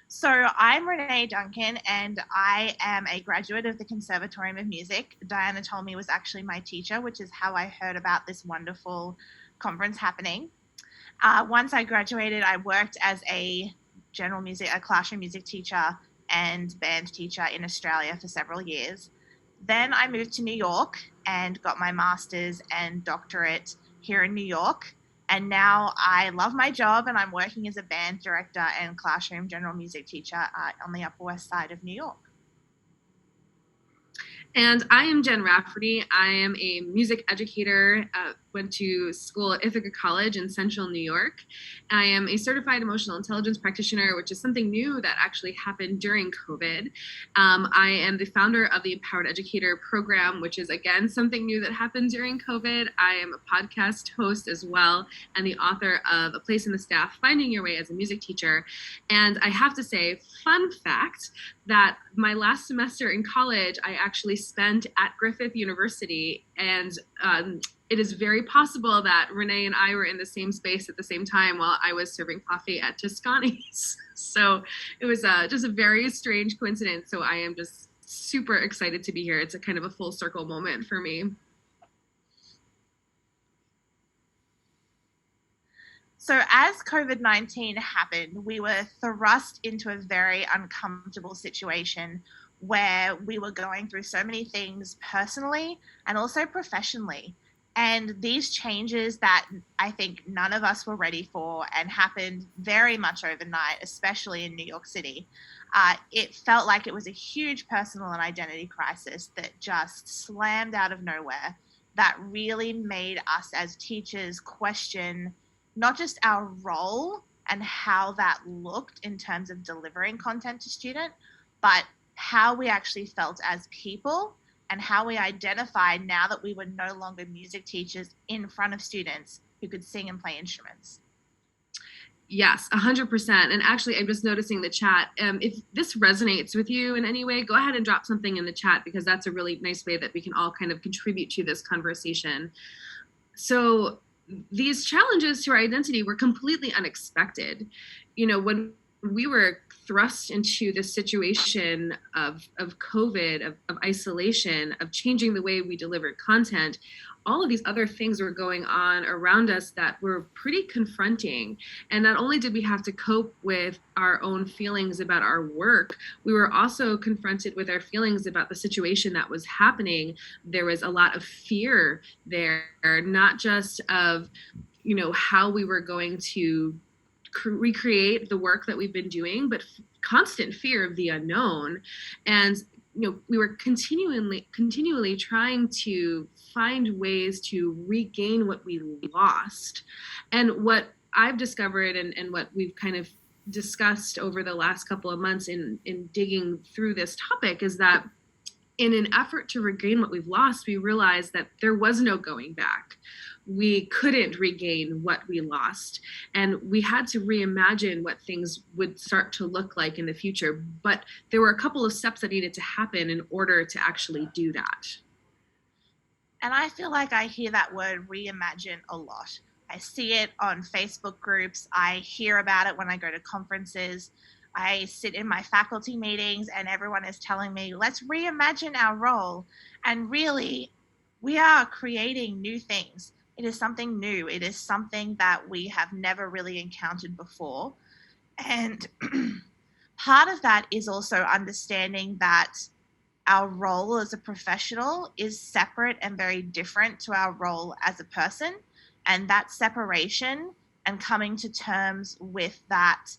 So I'm Renee Duncan, and I am a graduate of the Conservatorium of Music. Diana told me was actually my teacher, which is how I heard about this wonderful conference happening. Once I graduated, I worked as a classroom music teacher and band teacher in Australia for several years. Then I moved to New York and got my master's and doctorate here in New York. And now I love my job and I'm working as a band director and classroom general music teacher on the Upper West Side of New York. And I am Jen Rafferty. I am a music educator, went to school at Ithaca College in Central New York. I am a certified emotional intelligence practitioner, which is something new that actually happened during COVID. I am the founder of the Empowered Educator program, which is, again, something new that happened during COVID. I am a podcast host as well, and the author of A Place in the Staff, Finding Your Way as a Music Teacher. And I have to say, fun fact, that my last semester in college, I actually spent at Griffith University, and it is very possible that Renee and I were in the same space at the same time while I was serving coffee at Toscani's. So it was just a very strange coincidence. So I am just super excited to be here. It's a kind of a full circle moment for me. So as COVID-19 happened, we were thrust into a very uncomfortable situation where we were going through so many things personally and also professionally. And these changes that I think none of us were ready for and happened very much overnight, especially in New York City, it felt like it was a huge personal and identity crisis that just slammed out of nowhere, that really made us as teachers question not just our role and how that looked in terms of delivering content to student, but how we actually felt as people and how we identified now that we were no longer music teachers in front of students who could sing and play instruments. Yes, 100%. And actually, I'm just noticing the chat. If this resonates with you in any way, go ahead and drop something in the chat, because that's a really nice way that we can all kind of contribute to this conversation. So these challenges to our identity were completely unexpected. You know, when we were thrust into this situation of COVID, of isolation, of changing the way we delivered content, all of these other things were going on around us that were pretty confronting. And not only did we have to cope with our own feelings about our work, we were also confronted with our feelings about the situation that was happening. There was a lot of fear there, not just of, you know, how we were going to recreate the work that we've been doing, but constant fear of the unknown. And you know, we were continually trying to find ways to regain what we lost. And what I've discovered and what we've kind of discussed over the last couple of months in digging through this topic is that in an effort to regain what we've lost, we realized that there was no going back. We couldn't regain what we lost, and we had to reimagine what things would start to look like in the future. But there were a couple of steps that needed to happen in order to actually do that. And I feel like I hear that word reimagine a lot. I see it on Facebook groups. I hear about it when I go to conferences. I sit in my faculty meetings and everyone is telling me, let's reimagine our role. And really, we are creating new things. It is something new. It is something that we have never really encountered before. And part of that is also understanding that our role as a professional is separate and very different to our role as a person. And that separation and coming to terms with that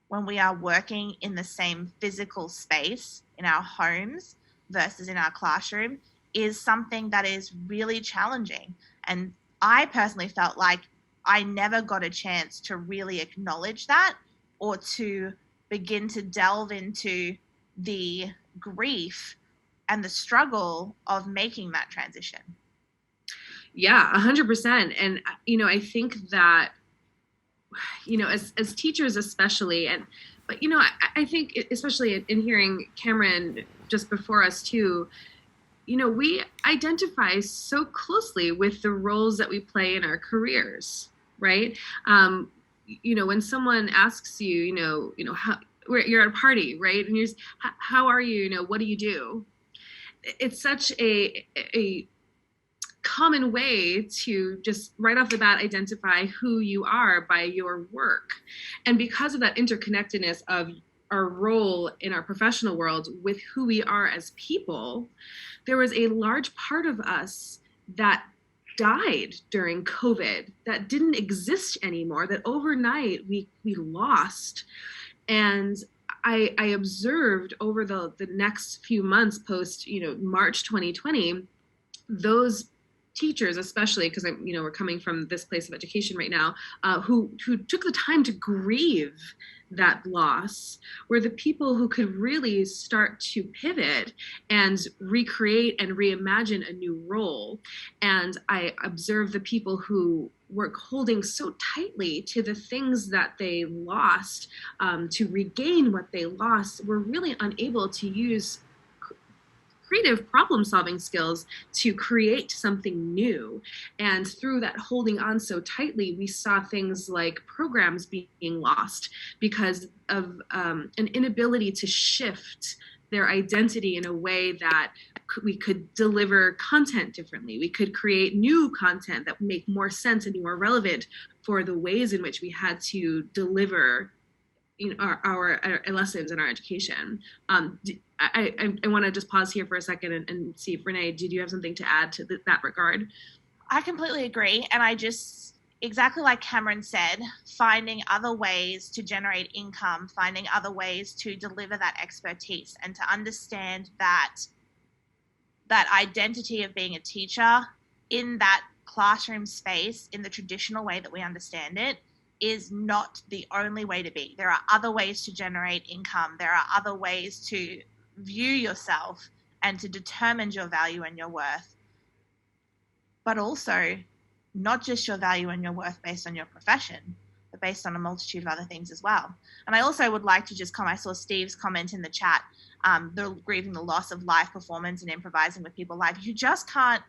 when we are working in the same physical space in our homes versus in our classroom is something that is really challenging. And I personally felt like I never got a chance to really acknowledge that or to begin to delve into the grief and the struggle of making that transition. Yeah, 100%. And, you know, I think that, you know, as teachers especially, but, you know, I think especially in hearing Cameron just before us too, you know, we identify so closely with the roles that we play in our careers, right? You know, when someone asks you, you know, you're at a party, right? And you're just, how are you? You know, what do you do? It's such a common way to just right off the bat identify who you are by your work. And because of that interconnectedness of our role in our professional world with who we are as people, there was a large part of us that died during COVID, that didn't exist anymore, that overnight we lost. And I observed over the next few months post, March 2020, those teachers, especially because we're coming from this place of education right now, who took the time to grieve that loss, were the people who could really start to pivot and recreate and reimagine a new role. And I observed the people who were holding so tightly to the things that they lost, to regain what they lost, were really unable to use creative problem-solving skills to create something new. And through that holding on so tightly, we saw things like programs being lost because of an inability to shift their identity in a way that we could deliver content differently. We could create new content that would make more sense and be more relevant for the ways in which we had to deliver our lessons and our education. I want to just pause here for a second and see if Renee, did you have something to add to that regard? I completely agree. And I just, exactly like Cameron said, finding other ways to generate income, finding other ways to deliver that expertise, and to understand that identity of being a teacher in that classroom space, in the traditional way that we understand it, is not the only way to be. There are other ways to generate income. There are other ways to view yourself and to determine your value and your worth. But also, not just your value and your worth based on your profession, but based on a multitude of other things as well. And I also would like to just comment, I saw Steve's comment in the chat, the grieving the loss of live performance and improvising with people live. You just can't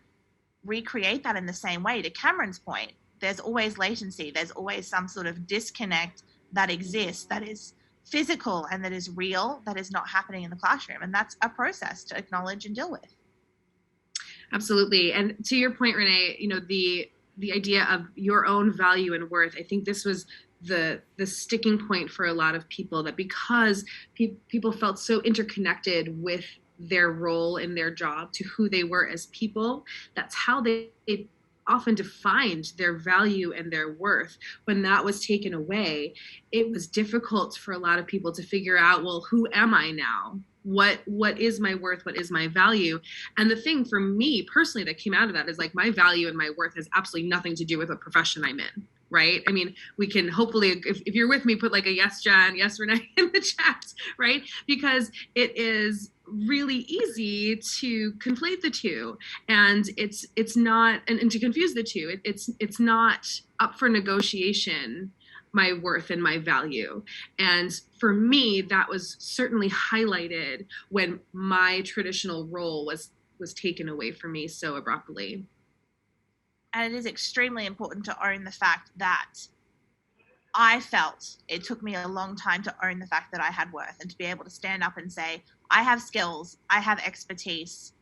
recreate that in the same way. To Cameron's point, there's always latency. There's always some sort of disconnect that exists, that is physical and that is real, that is not happening in the classroom. And that's a process to acknowledge and deal with. Absolutely. And to your point, Renee, the idea of your own value and worth, I think this was the sticking point for a lot of people, that because people felt so interconnected with their role in their job to who they were as people, that's how they often defined their value and their worth. When that was taken away, it was difficult for a lot of people to figure out, well, who am I now? What is my worth? What is my value? And the thing for me personally that came out of that is like, my value and my worth has absolutely nothing to do with what profession I'm in. Right? I mean, we can hopefully, if you're with me, put like a yes, Jen, yes, Renee in the chat, right? Because it is really easy to conflate the two, and it's not, and to confuse the two. It's not up for negotiation, my worth and my value. And for me, that was certainly highlighted when my traditional role was taken away from me so abruptly. And it is extremely important to own the fact that I felt it took me a long time to own the fact that I had worth, and to be able to stand up and say, I have skills, I have expertise,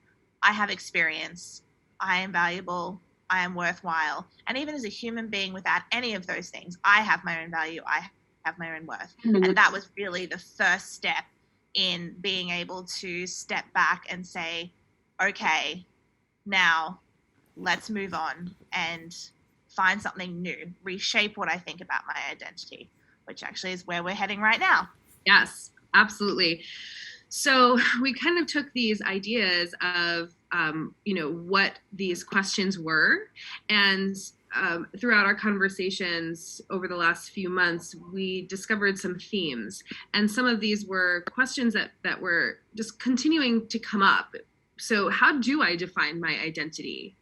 I have experience, I am valuable, I am worthwhile. And even as a human being without any of those things, I have my own value, I have my own worth. Mm-hmm. And that was really the first step in being able to step back and say, okay, now let's move on and find something new, reshape what I think about my identity, which actually is where we're heading right now. Yes, absolutely. So we kind of took these ideas of, what these questions were, and throughout our conversations over the last few months, we discovered some themes. And some of these were questions that were just continuing to come up. So how do I define my identity?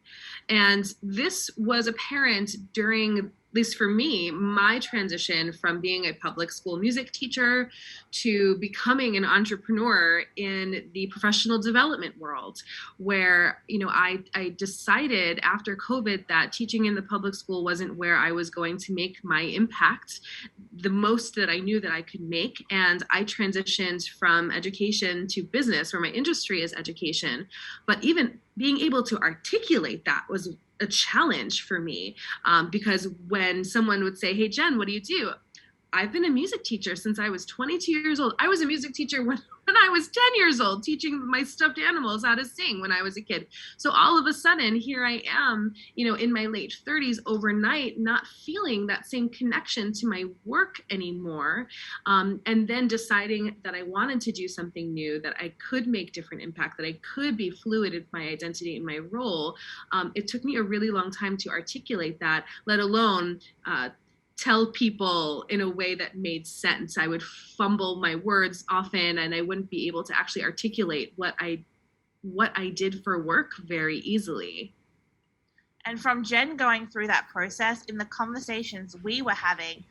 And this was apparent during least for me, my transition from being a public school music teacher to becoming an entrepreneur in the professional development world, where, I decided after COVID that teaching in the public school wasn't where I was going to make my impact, the most that I knew that I could make. And I transitioned from education to business, where my industry is education. But even being able to articulate that was a challenge for me, because when someone would say, "Hey, Jen, what do you do?" I've been a music teacher since I was 22 years old. I was a music teacher when I was 10 years old, teaching my stuffed animals how to sing when I was a kid. So all of a sudden, here I am, in my late 30s, overnight, not feeling that same connection to my work anymore. And then deciding that I wanted to do something new, that I could make different impact, that I could be fluid in my identity and my role. It took me a really long time to articulate that, let alone tell people in a way that made sense. I would fumble my words often, and I wouldn't be able to actually articulate what I did for work very easily. And from Jen going through that process, in the conversations we were having,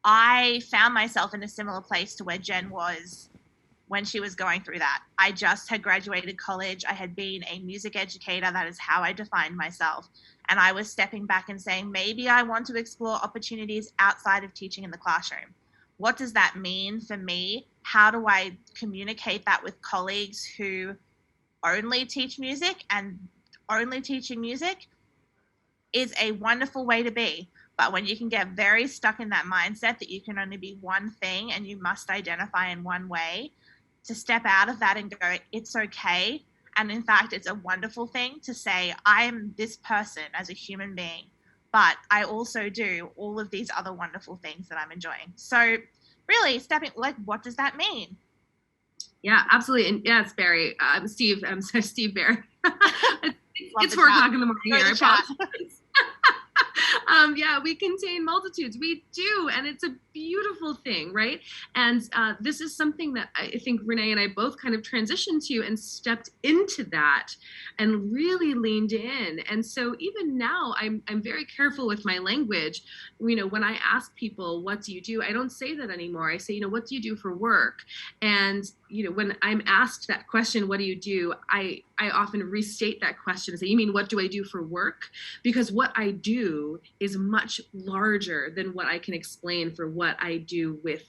I found myself in a similar place to where Jen was when she was going through that. I just had graduated college. I had been a music educator. That is how I defined myself. And I was stepping back and saying, maybe I want to explore opportunities outside of teaching in the classroom. What does that mean for me? How do I communicate that with colleagues who only teach music? And only teaching music is a wonderful way to be. But when you can get very stuck in that mindset that you can only be one thing and you must identify in one way, to step out of that and go, it's okay. And in fact, it's a wonderful thing to say, I'm this person as a human being, but I also do all of these other wonderful things that I'm enjoying. So really stepping, what does that mean? Yeah, absolutely. And yes, Barry, Steve Barry. It's 4:00 in the morning here. I apologize. Yeah, we contain multitudes. We do. And it's a beautiful thing, right? And this is something that I think Renee and I both kind of transitioned to and stepped into that and really leaned in. And so even now, I'm very careful with my language. When I ask people, what do you do? I don't say that anymore. I say, what do you do for work? And, when I'm asked that question, what do you do? I often restate that question and say, you mean, what do I do for work? Because what I do is much larger than what I can explain for what I do with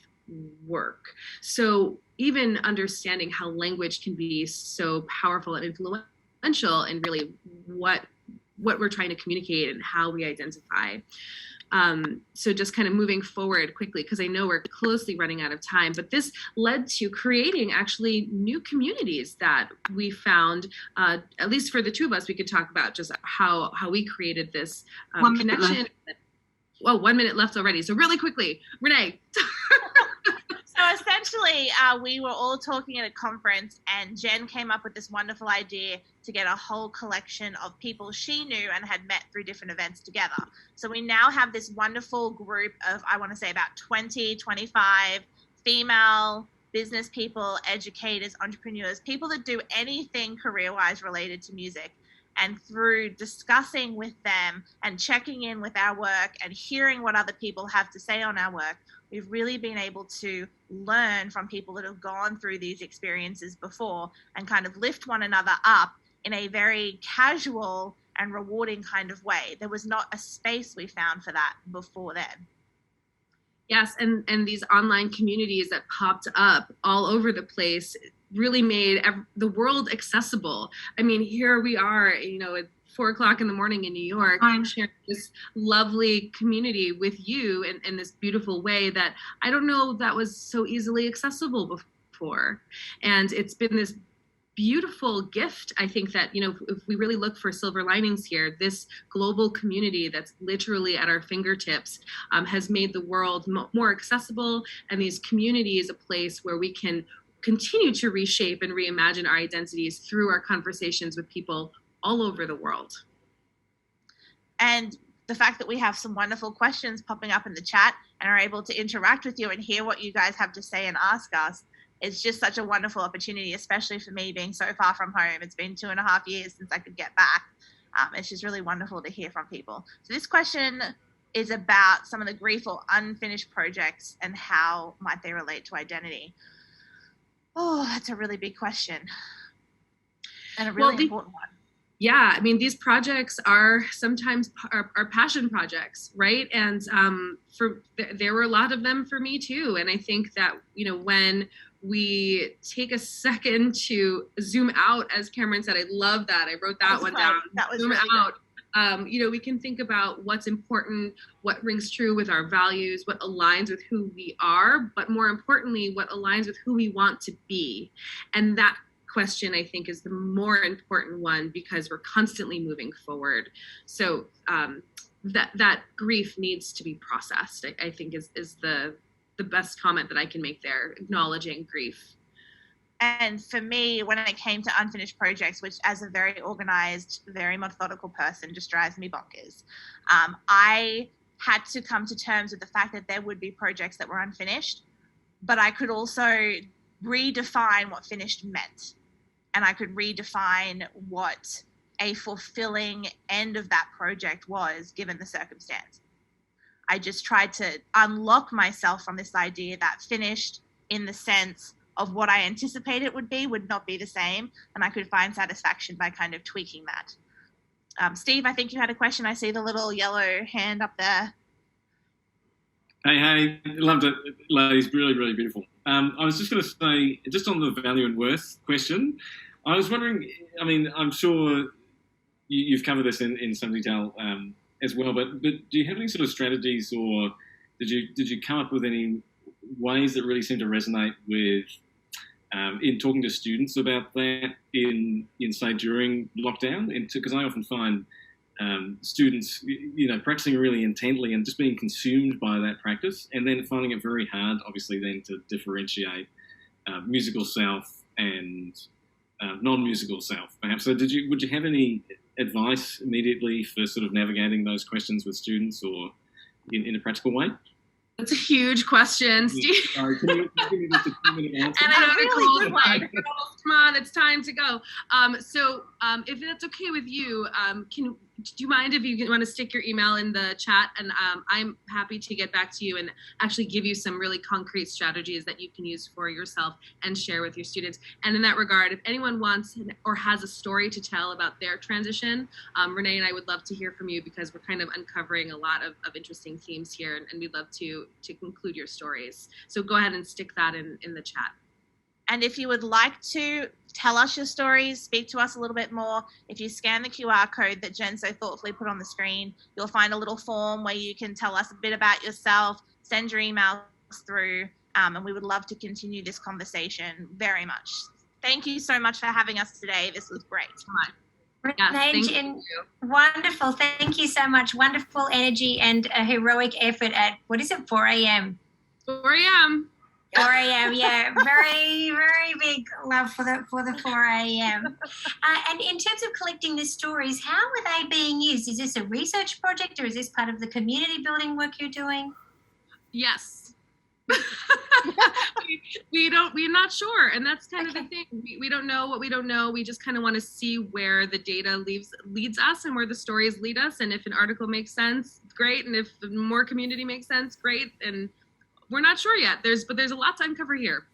work. So even understanding how language can be so powerful and influential in really what we're trying to communicate and how we identify. So just kind of moving forward quickly, because I know we're closely running out of time, but this led to creating actually new communities that we found, at least for the two of us, we could talk about just how we created this connection. Well, 1 minute left already. So really quickly, Renee. So essentially, we were all talking at a conference, and Jen came up with this wonderful idea to get a whole collection of people she knew and had met through different events together. So we now have this wonderful group of, I want to say about 20, 25 female business people, educators, entrepreneurs, people that do anything career-wise related to music. And through discussing with them and checking in with our work and hearing what other people have to say on our work, we've really been able to learn from people that have gone through these experiences before and kind of lift one another up in a very casual and rewarding kind of way. There was not a space we found for that before then. Yes, and these online communities that popped up all over the place really made the world accessible. I mean, here we are, at 4:00 in the morning in New York, sharing this lovely community with you in this beautiful way that I don't know that was so easily accessible before. And it's been this beautiful gift. I think that, if we really look for silver linings here, this global community that's literally at our fingertips has made the world more accessible, and these communities a place where we can continue to reshape and reimagine our identities through our conversations with people all over the world. And the fact that we have some wonderful questions popping up in the chat and are able to interact with you and hear what you guys have to say and ask us is just such a wonderful opportunity, especially for me being so far from home. It's been 2.5 years since I could get back. It's just really wonderful to hear from people. So this question is about some of the grief or unfinished projects and how might they relate to identity. Oh, that's a really big question and a really important one. Yeah, I mean, these projects are sometimes are passion projects, right? And there were a lot of them for me too. And I think that, when we take a second to zoom out, as Cameron said, I love that. I wrote that one down. That was zoom really out. We can think about what's important, what rings true with our values, what aligns with who we are, but more importantly, what aligns with who we want to be. And that question, I think, is the more important one because we're constantly moving forward. So that grief needs to be processed, I think is the best comment that I can make there, acknowledging grief. And for me, when it came to unfinished projects, which as a very organized, very methodical person just drives me bonkers, I had to come to terms with the fact that there would be projects that were unfinished, but I could also redefine what finished meant. And I could redefine what a fulfilling end of that project was given the circumstance. I just tried to unlock myself from this idea that finished in the sense of what I anticipated it would be would not be the same, and I could find satisfaction by kind of tweaking that. Steve, I think you had a question. I see the little yellow hand up there. Hey, loved it, ladies. Really, really beautiful. I was just going to say, just on the value and worth question, I was wondering, I mean, I'm sure you've covered this in some detail as well, but do you have any sort of strategies, or did you come up with any ways that really seem to resonate with in talking to students about that in say during lockdown? Because I often find students, practicing really intently and just being consumed by that practice, and then finding it very hard, obviously, then to differentiate musical self and non-musical self, perhaps. So would you have any advice immediately for sort of navigating those questions with students, or in a practical way? That's a huge question, Steve. Sorry, can you give me just a 2-minute answer? And I know really good one. Come on, it's time to go. So if that's okay with you, do you mind if you want to stick your email in the chat? And I'm happy to get back to you and actually give you some really concrete strategies that you can use for yourself and share with your students. And in that regard, if anyone wants or has a story to tell about their transition, Renee and I would love to hear from you, because we're kind of uncovering a lot of interesting themes here, and we'd love to conclude your stories. So go ahead and stick that in the chat. And if you would like to tell us your stories, speak to us a little bit more, if you scan the QR code that Jen so thoughtfully put on the screen, you'll find a little form where you can tell us a bit about yourself, send your emails through, and we would love to continue this conversation very much. Thank you so much for having us today. This was great. Renee, Jen, wonderful. Thank you so much. Wonderful energy and a heroic effort at, 4 a.m.? 4 a.m. 4 a.m. Yeah, very, very big love for the 4 a.m. And in terms of collecting the stories, how are they being used? Is this a research project, or is this part of the community building work you're doing? Yes. We're not sure, and that's kind of the thing. We don't know what we don't know. We just kind of want to see where the data leads us and where the stories lead us. And if an article makes sense, great. And if more community makes sense, great. And we're not sure yet. There's a lot to uncover here.